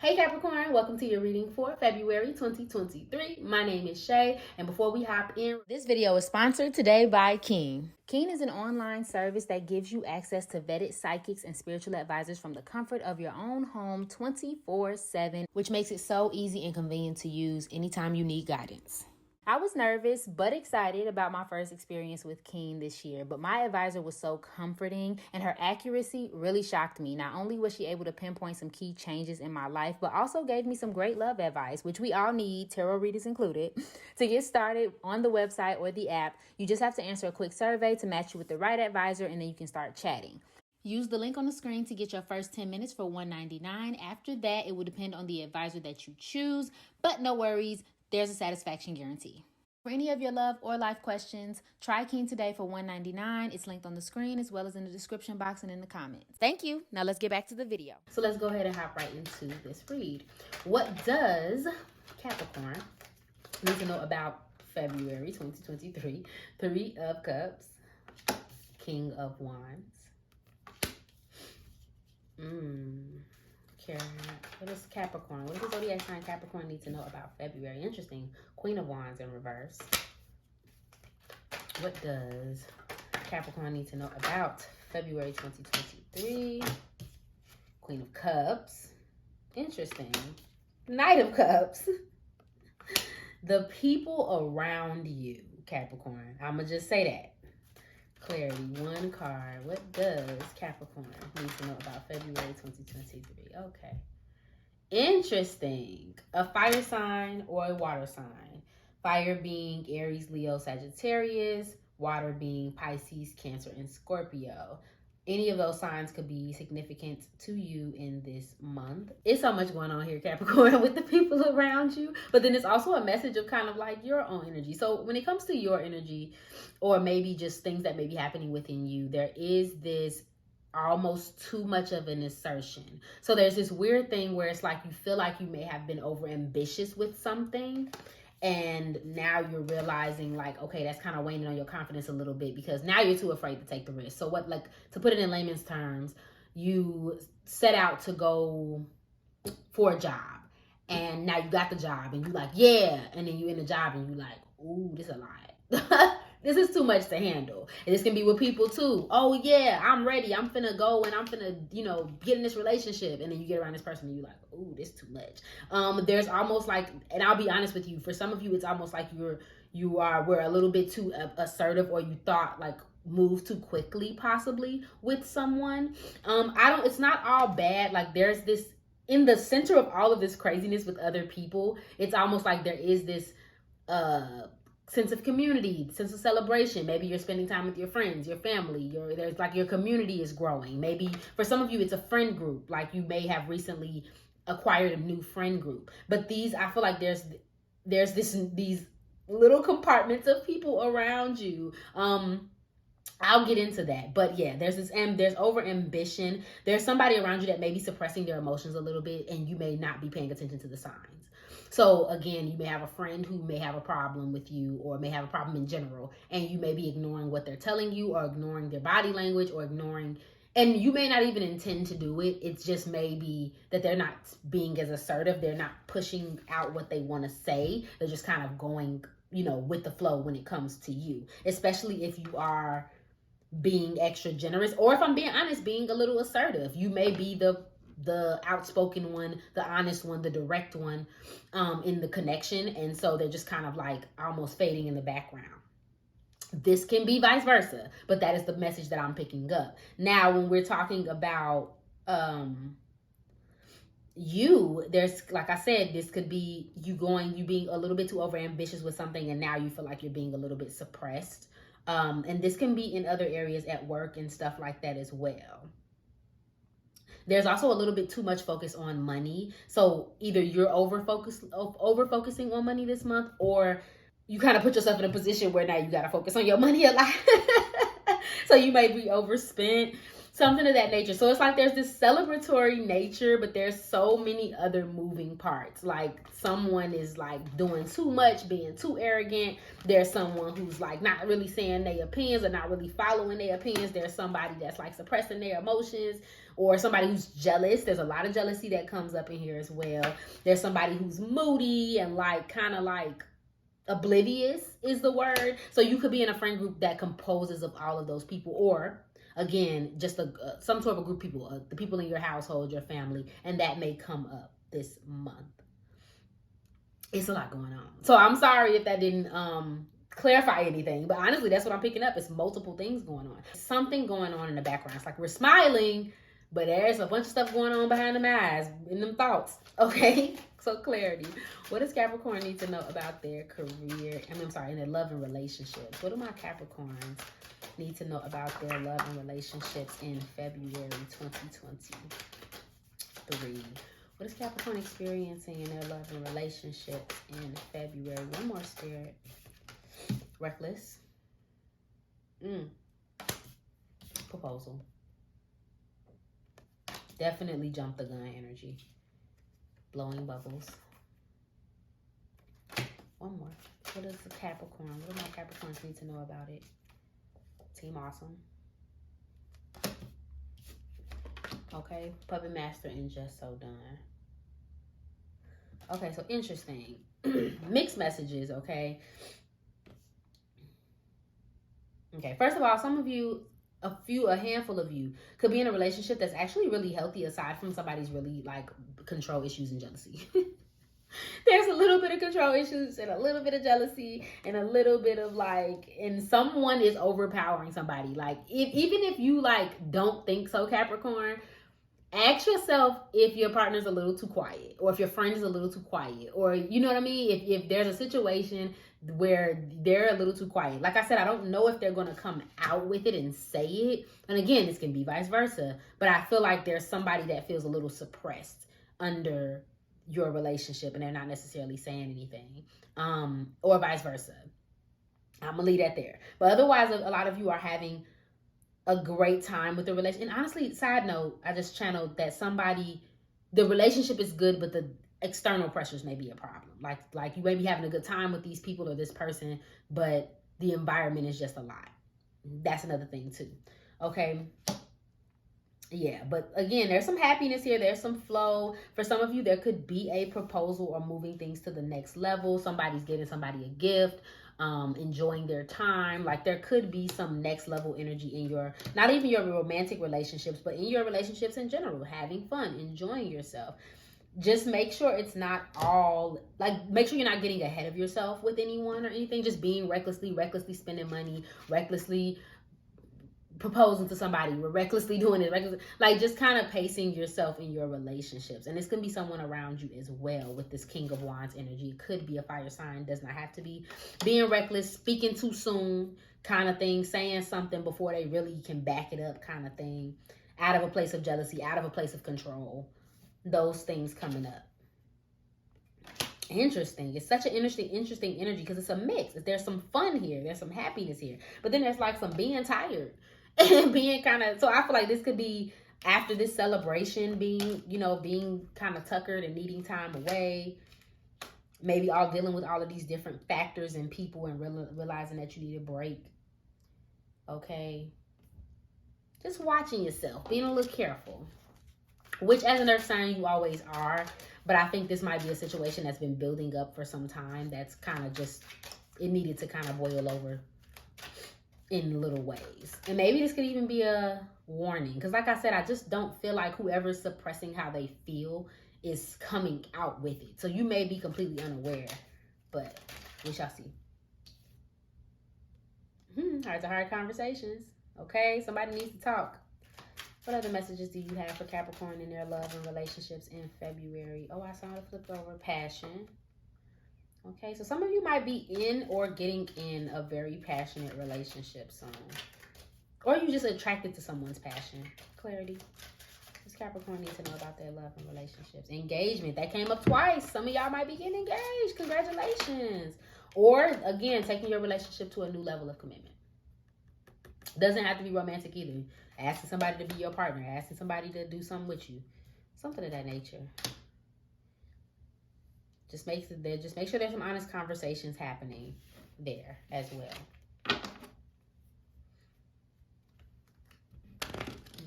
Hey Capricorn, welcome to your reading for February 2023. My name is Shay, and before we hop in, this video is sponsored today by Keen. Keen is an online service that gives you access to vetted psychics and spiritual advisors from the comfort of your own home 24/7, which makes it so easy and convenient to use anytime you need guidance. I was nervous but excited about my first experience with Keen this year, but my advisor was so comforting and her accuracy really shocked me. Not only was she able to pinpoint some key changes in my life, but also gave me some great love advice, which we all need, tarot readers included. To get started on the website or the app, you just have to answer a quick survey to match you with the right advisor, and then you can start chatting. Use the link on the screen to get your first 10 minutes for $1.99. After that, it will depend on the advisor that you choose, but no worries. There's a satisfaction guarantee. For any of your love or life questions, try Keen today for $1.99. It's linked on the screen as well as in the description box and in the comments. Thank you. Now let's get back to the video. So let's go ahead and hop right into this read. What does Capricorn need to know about February 2023? Three of Cups, King of Wands. What is Capricorn? What does the zodiac sign Capricorn need to know about February? Interesting. Queen of Wands in reverse. What does Capricorn need to know about February 2023? Queen of Cups. Interesting. Knight of Cups. The people around you, Capricorn. I'm going to just say that. Clarity, one card. What does Capricorn need to know about February 2023? Okay. Interesting. A fire sign or a water sign. Fire being Aries, Leo, Sagittarius. Water being Pisces, Cancer, and Scorpio. Any of those signs could be significant to you in this month. It's so much going on here, Capricorn, with the people around you. But then it's also a message of kind of like your own energy. So when it comes to your energy, or maybe just things that may be happening within you, there is this almost too much of an assertion. So there's this weird thing where it's like you feel like you may have been over ambitious with something. And now you're realizing like, okay, that's kind of waning on your confidence a little bit because now you're too afraid to take the risk. So what, like, to put it in layman's terms, you set out to go for a job and now you got the job and you like, yeah. And then you in the job and you like, ooh, this is a lot. This is too much to handle. And this can be with people too. Oh yeah, I'm ready. I'm finna go and I'm finna, get in this relationship. And then you get around this person and you're like, ooh, this is too much. There's almost like, and I'll be honest with you, for some of you, it's almost like we're a little bit too assertive, or you thought like move too quickly possibly with someone. It's not all bad. Like there's this, in the center of all of this craziness with other people, it's almost like there is this, sense of community, sense of celebration. Maybe you're spending time with your friends, your family, there's like your community is growing. Maybe for some of you, it's a friend group. Like you may have recently acquired a new friend group. But I feel like there's these little compartments of people around you. I'll get into that. But yeah, there's over ambition. There's somebody around you that may be suppressing their emotions a little bit, and you may not be paying attention to the signs. So again, you may have a friend who may have a problem with you, or may have a problem in general, and you may be ignoring what they're telling you, or ignoring their body language, or ignoring, and you may not even intend to do it. It's just maybe that they're not being as assertive. They're not pushing out what they want to say. They're just kind of going, with the flow when it comes to you, especially if you are being extra generous, or if I'm being honest, being a little assertive. You may be the outspoken one, the honest one, the direct one in the connection. And so they're just kind of like almost fading in the background. This can be vice versa, but that is the message that I'm picking up. Now, when we're talking about there's, like I said, this could be you being a little bit too overambitious with something, and now you feel like you're being a little bit suppressed. And this can be in other areas at work and stuff like that as well. There's also a little bit too much focus on money. So either you're over focusing on money this month, or you kind of put yourself in a position where now you got to focus on your money a lot. So you may be overspent, something of that nature. So it's like there's this celebratory nature, but there's so many other moving parts. Like someone is like doing too much, being too arrogant. There's someone who's like not really saying their opinions or not really following their opinions. There's somebody that's like suppressing their emotions. or somebody who's jealous. There's a lot of jealousy that comes up in here as well. There's somebody who's moody and like kind of like oblivious is the word. So you could be in a friend group that composes of all of those people, or again, just some sort of a group of people, the people in your household, your family, and that may come up this month. It's a lot going on. So I'm sorry if that didn't clarify anything, but honestly, that's what I'm picking up. It's multiple things going on. Something going on in the background. It's like we're smiling, but there's a bunch of stuff going on behind the eyes, in them thoughts. Okay? So clarity. What does Capricorn need to know about their career? I'm sorry, in their love and relationships. What do my Capricorns need to know about their love and relationships in February 2023? What is Capricorn experiencing in their love and relationships in February? One more, Spirit. Reckless. Proposal. Definitely jump the gun energy. Blowing bubbles. One more. What is the Capricorn? What do my Capricorns need to know about it? Team Awesome. Okay. Puppet Master and Just So Done. Okay, so interesting. Mixed messages, okay? Okay, first of all, some of you, a handful of you could be in a relationship that's actually really healthy aside from somebody's really like control issues and jealousy. There's a little bit of control issues and a little bit of jealousy and a little bit of like, and someone is overpowering somebody. Like even if you like don't think so, Capricorn, ask yourself if your partner's a little too quiet, or if your friend is a little too quiet, or you know what I mean? If there's a situation where they're a little too quiet. Like I said, I don't know if they're going to come out with it and say it. And again, this can be vice versa. But I feel like there's somebody that feels a little suppressed under your relationship and they're not necessarily saying anything. Or vice versa. I'm going to leave that there. But otherwise, a lot of you are having a great time with the relationship. And honestly, side note, I just channeled that the relationship is good, but the external pressures may be a problem. Like you may be having a good time with these people or this person, but the environment is just a lot. That's another thing too. Okay. Yeah, but again, there's some happiness here. There's some flow. For some of you, there could be a proposal or moving things to the next level. Somebody's getting somebody a gift. Enjoying their time. Like there could be some next level energy in your, not even your romantic relationships, but in your relationships in general, having fun, enjoying yourself. Just make sure it's not all, like, make sure you're not getting ahead of yourself with anyone or anything. Just being recklessly spending money, recklessly proposing to somebody, we're recklessly doing it, like just kind of pacing yourself in your relationships. And this can be someone around you as well with this King of Wands energy. It could be a fire sign, does not have to be. Being reckless, speaking too soon kind of thing, saying something before they really can back it up kind of thing, out of a place of jealousy, out of a place of control. Those things coming up. Interesting. It's such an interesting energy because it's a mix. There's some fun here. There's some happiness here. But then there's like some being tired and being kind of, so I feel like this could be after this celebration being kind of tuckered and needing time away. Maybe all dealing with all of these different factors and people and realizing that you need a break. Okay. Just watching yourself, being a little careful. Which as an earth sign, you always are. But I think this might be a situation that's been building up for some time. That's kind of just, it needed to kind of boil over in little ways. And maybe this could even be a warning. Because like I said, I just don't feel like whoever's suppressing how they feel is coming out with it. So you may be completely unaware. But we shall see. Hearts to heart conversations. Okay, somebody needs to talk. What other messages do you have for Capricorn in their love and relationships in February? Oh, I saw it flip over. Passion. Okay, so some of you might be in or getting in a very passionate relationship soon. Or you just attracted to someone's passion. Clarity. This Capricorn needs to know about their love and relationships. Engagement. That came up twice. Some of y'all might be getting engaged. Congratulations. Or, again, taking your relationship to a new level of commitment. Doesn't have to be romantic either. Asking somebody to be your partner. Asking somebody to do something with you. Something of that nature. Just make sure there's some honest conversations happening there as well.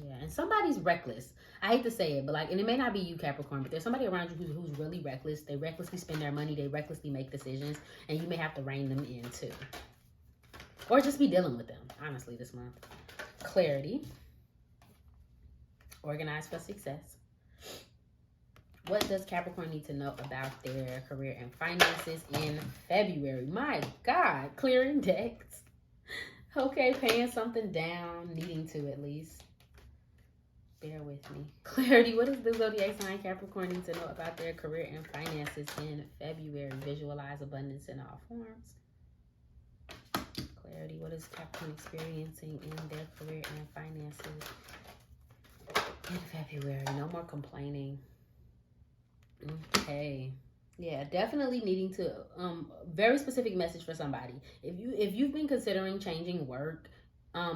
Yeah, and somebody's reckless. I hate to say it, but like, and it may not be you, Capricorn, but there's somebody around you who's really reckless. They recklessly spend their money. They recklessly make decisions, and you may have to rein them in too. Or just be dealing with them, honestly, this month. Clarity. Organize for success. What does Capricorn need to know about their career and finances in February? My God, clearing decks. Okay, paying something down, needing to at least. Bear with me. Clarity, what does the zodiac sign Capricorn need to know about their career and finances in February? Visualize abundance in all forms. Clarity, what is Capricorn experiencing in their career and finances in February? No more complaining. Okay. Yeah, definitely needing to very specific message for somebody. If you've been considering changing work,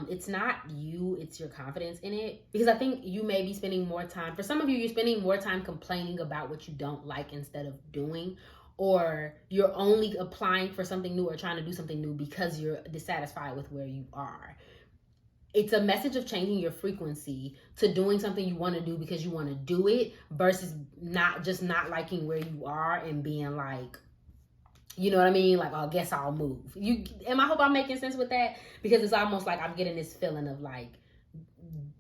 it's not you, it's your confidence in it. Because I think you may be spending more time, for some of you, you're spending more time complaining about what you don't like instead of doing, or you're only applying for something new or trying to do something new because you're dissatisfied with where you are. It's a message of changing your frequency to doing something you want to do because you want to do it, versus not liking where you are and being like, you know what I mean? Like, oh, I guess I'll move. I hope I'm making sense with that, because it's almost like I'm getting this feeling of like,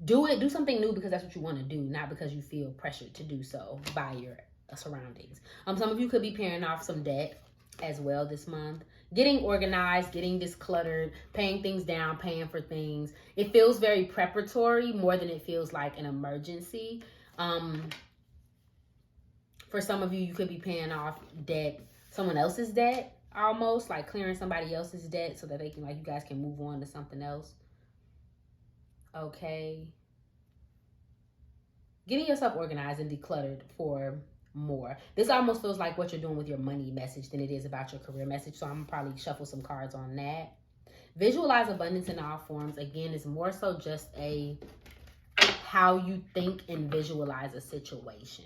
do something new because that's what you want to do, not because you feel pressured to do so by your surroundings. Some of you could be paying off some debt as well this month. Getting organized, getting decluttered, paying things down, paying for things. It feels very preparatory more than it feels like an emergency. For some of you, you could be paying off debt, someone else's debt, almost like clearing somebody else's debt so that they can, like, you guys can move on to something else. Okay. Getting yourself organized and decluttered for more. This almost feels like what you're doing with your money message than it is about your career message. So I'm gonna probably shuffle some cards on that. Visualize abundance in all forms. Again, is more so just a how you think and visualize a situation.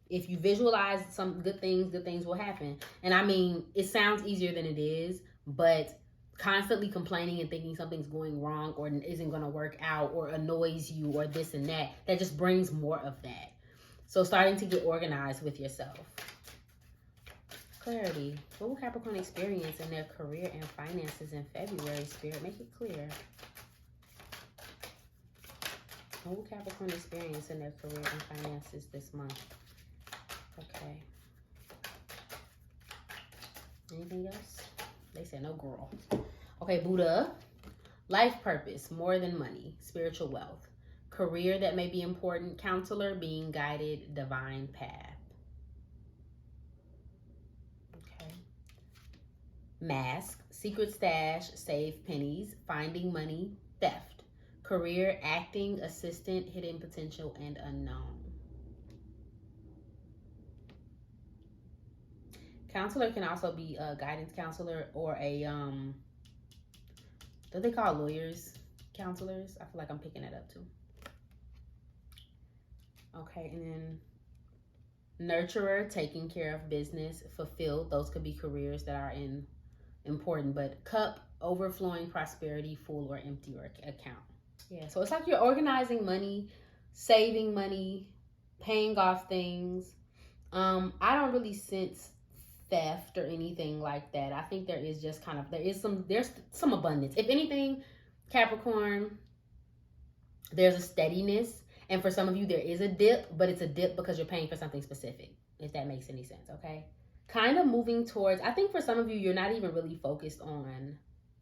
If you visualize some good things will happen. And I mean, it sounds easier than it is, but constantly complaining and thinking something's going wrong or isn't going to work out or annoys you or this and that just brings more of that. So starting to get organized with yourself. Clarity. What will Capricorn experience in their career and finances in February, Spirit? Make it clear. What will Capricorn experience in their career and finances this month? Okay. Anything else? They said no, girl. Okay, Buddha. Life purpose, more than money, spiritual wealth. Career that may be important, counselor, being guided, divine path. Okay. Mask, secret stash, save pennies, finding money, theft. Career, acting, assistant, hidden potential, and unknown. Counselor can also be a guidance counselor or a, what they call lawyers, counselors. I feel like I'm picking that up too. Okay, and then nurturer, taking care of business, fulfilled. Those could be careers that are important, but cup, overflowing prosperity, full or empty or account. Yeah, so it's like you're organizing money, saving money, paying off things. I don't really sense theft or anything like that. I think there is just kind of, there's some abundance. If anything, Capricorn, there's a steadiness. And for some of you, there is a dip, but it's a dip because you're paying for something specific, if that makes any sense, okay? Kind of moving towards, I think for some of you, you're not even really focused on,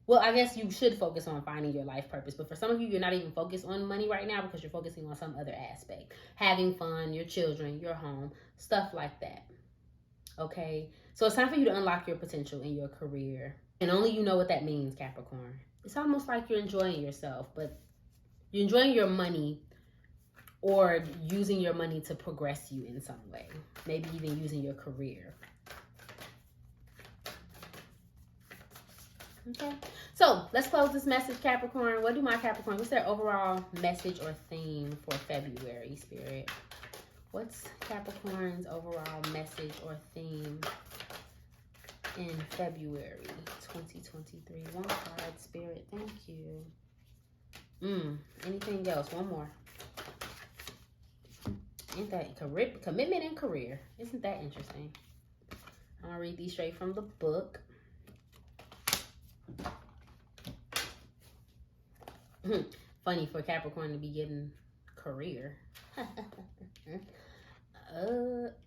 well, I guess you should focus on finding your life purpose. But for some of you, you're not even focused on money right now because you're focusing on some other aspect. Having fun, your children, your home, stuff like that, okay? So it's time for you to unlock your potential in your career. And only you know what that means, Capricorn. It's almost like you're enjoying yourself, but you're enjoying your money or using your money to progress you in some way. Maybe even using your career. Okay, so let's close this message, Capricorn. What do my Capricorn, what's their overall message or theme for February, Spirit? What's Capricorn's overall message or theme in February 2023? One card, Spirit. Thank you. Anything else? One more. Ain't that commitment and career? Isn't that interesting? I'm gonna read these straight from the book. Funny for Capricorn to be getting career.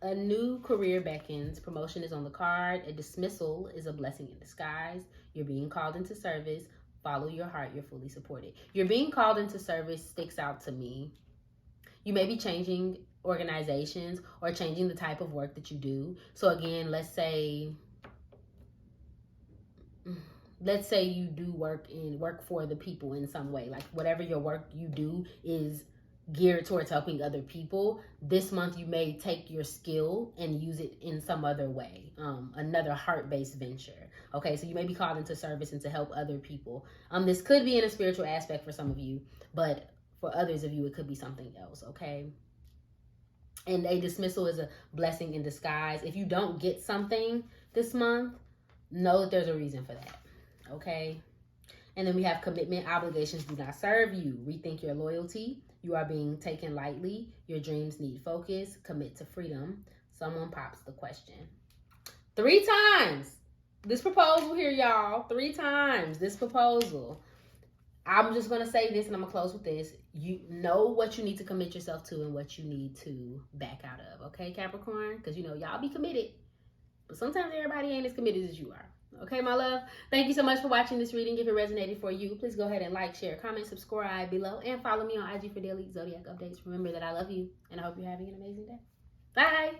A new career beckons. Promotion is on the card. A dismissal is a blessing in disguise. You're being called into service. Follow your heart. You're fully supported. You're being called into service sticks out to me. You may be changing organizations or changing the type of work that you do. So again, let's say you do work for the people in some way. Like whatever your work you do is geared towards helping other people. This month you may take your skill and use it in some other way, another heart-based venture. Okay, so you may be called into service and to help other people. This could be in a spiritual aspect for some of you, but for others of you it could be something else. Okay, and a dismissal is a blessing in disguise. If you don't get something this month, know that there's a reason for that. Okay, and then we have commitment. Obligations do not serve you. Rethink your loyalty. You are being taken lightly. Your dreams need focus. Commit to freedom. Someone pops the question. 3 times. This proposal here, y'all. 3 times. This proposal. I'm just going to say this and I'm going to close with this. You know what you need to commit yourself to and what you need to back out of. Okay, Capricorn? Because, y'all be committed. But sometimes everybody ain't as committed as you are. Okay, my love. Thank you so much for watching this reading. If it resonated for you, please go ahead and like, share, comment, subscribe below, and follow me on IG for daily zodiac updates. Remember that I love you, and I hope you're having an amazing day. Bye.